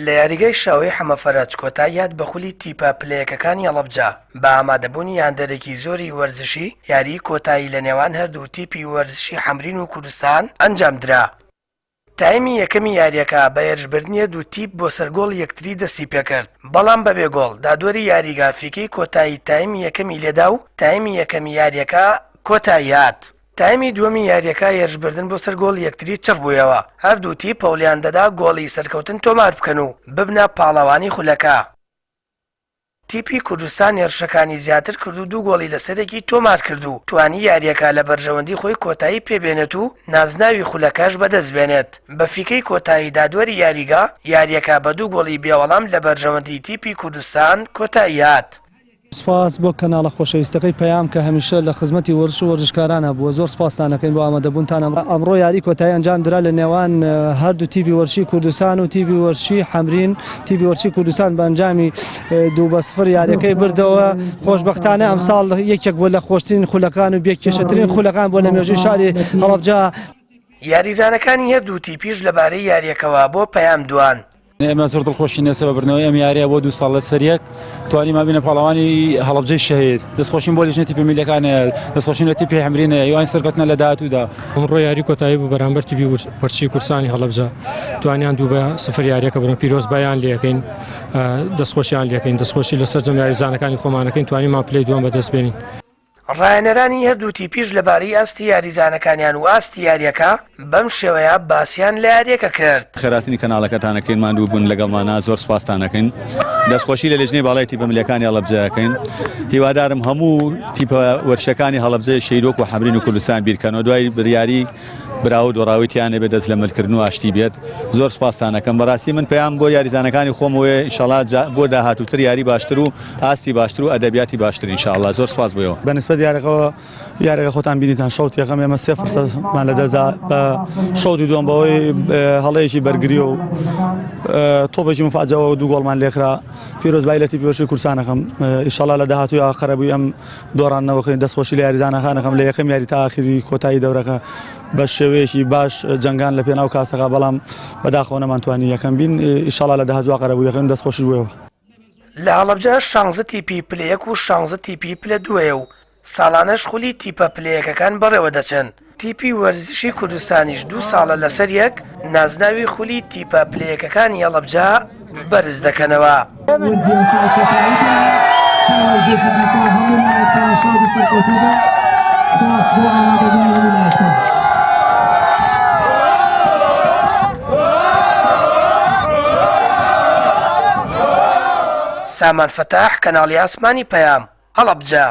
لە یاریگەی شاوەی حەمەفەرەج کۆتاییات بە خولی تیپە پلەیەکەکانی هەڵەبجە بە ئامادەبوونی یاندەرێکی زۆری وەرزشی یاری کۆتایی لە نێوان هەردوو تیپی وەرزشی حەمرین و کوردستان ئەنجامدرا. تایمی یەکەمی یاریەکە بە هێرشبردنی دوو تیپ بۆ سەرگۆڵ یەکتری دەستی پێکرد، بەڵام بەبێ گۆڵ دادوەری یاریگافیەکەی کۆتایی تایمی یەکەمی لێدا و تایمی یەکەمی یاریەکە کۆتاییات. تایمی دووەمی یاریەکە هێرشبردن بۆ سەر گۆڵ یەکتری چڕ بوویەوە. هەردوو تیپ هەوڵیان دەدا گۆڵی سەرکەوتن تۆمار بکەن و ببنە پاڵەوانی خولەکە. تیپی کوردستان هێرشەکانی زیاتر کرد و دوو گۆڵی لەسەرێکی تۆمار کرد و توانی یاریەکە لە بەرژەوەندی خۆی کۆتایی پێبێنێت و نازناوی خولەکەش بەدەست بێنێت. بە فیکەی کۆتایی دادوەری یاریەکە بە دوو گۆڵی بێوەڵام لە بەرژەوەندی تیپی کوردستان کۆتاییات. سپاس بۆ کەناڵە خۆشەویستەکەی پەیام کە هەمیشە لە خزمەتی وەرزش و وەرزشکارانە بووە. زۆر سپاسانەکەین بۆ ئامادەبوونتان. ئەمڕۆ یاری کۆتایی ئەنجامدرا لە نێوان هەردوو تیپی وەرزشی کوردستان و تیپی وەرزشی حەمرین. تیپی وەرزشی کوردستان بە ئەنجامی 2-0 یاریەکەی بردەوە. خۆشبەختانە ئەمساڵ یەکێک بۆ لە خۆشترین خولەکان و بێکێشەترین خولەکان بۆ لە مێژووی شاری هەڵەبجە. یاریزانەکانی هەردوو تیپیش لەبارەی یاریەکەوە بۆ پەیام دوان. ئێمە زۆر دڵخۆشین لە سەبەبردنەوەی ئەم یاریە بۆ 2 ساڵ لە سەریەک توانیم مابینە پاڵەوانی هەڵەبجەی شەهید. دەستخۆشین بۆ لیژنەی تیپی میلەکانە، دەستخۆشین لە تیپی حەمرینە یوان سەرکەوتنە لە داهاتوودا. ئەمڕۆ یاری کۆتایی بوو بەرامبەر تیپی وەرزشی کوردستانی هەڵەبجە. توانیان 2-0 یاریەکە بڕن، پیرۆزبایان لێەکەین، دەستخۆشیان لێەکەین، دەستخۆشی لەسەر جەم یاریزانەکانی خۆمانەکەین، توانیمان پلەی دووەم بەدەست بێنین. ڕاهێنەرانی هەردوو تیپیش لەبارەی ئاستی یاریزانەکانیان و ئاستی یاریەکە بەم شێوەیە باسییان لە یاریەکە کرد. خێراتنی کەناڵەکەتانەکەین ماندوو بوون لەگەڵمانە، زۆر سپاستانەکەین. دەستخۆشی لە لێژنەی باڵای تیپە ملیەکانی هەڵەبجەکەین. هیوادارم هەموو تیپە وەرشەکانی هەڵەبجە شەیرۆک و حەمرین و کوردستان بیرکەنەوە دوای بڕیاری براو دۆڕاویتیانێ بەدەست لە ملکردن و ئاشتی بێت. زۆر سپاستانەکەم. بەڕاستی من پێیان بۆ یاریزانەکانی خۆمەوەی ئینشاڵڵا بۆ داهاتووتر یاری باشتر و ئاستی باشتر و ئەدەبیاتی باشتر ئینشاڵڵا. زۆر سپاس بۆیەوە. بەنسبەت یاریەکە خۆتان بینیتان شەوت یەکەم ئێمە 3 فرسەتمان لەدەدا بە شەوتی دووەم بەوەی هەڵەیەکی بەرگری و تۆپێکی مفاجەوە و 2 گۆڵمان لێکرا. پیرۆزبایی لە تیپی وەرزشی کوردستانەکەم ئینشاڵڵا لە داهاتووی ئاخرەبووی ئەم دۆڕانەوەکەین دەستخۆشی لە یاریزانەکانەکەم لە یەکەم یاری تا ئاخری کۆتایی دەورەکە بە شێوەیەکی باش جەنگان لە پێناو کاسەکە، بەڵام بەداخەوە نەمانتوانی یەکەم بین. ئینشاڵڵا لە داهاتووی ئاخرەبوویەکەین دەستخۆشی بووەوە. لە هەڵەبجە 16 تیپی پلەیەک و 16 تیپی پلە دووەیە و ساڵانەش خولی تیپە پلەیەکەکان بەڕێوە دەچن. تیپی وەرزشی کوردستانیش 2 ساڵە لەسەر یەک نازناوی خولی تیپە پلەیەکەکانی هەڵەبجە بەرز دەکەنەوە. سامان فتاح، کەناڵی ئاسمانی پەیام، هەڵەبجە.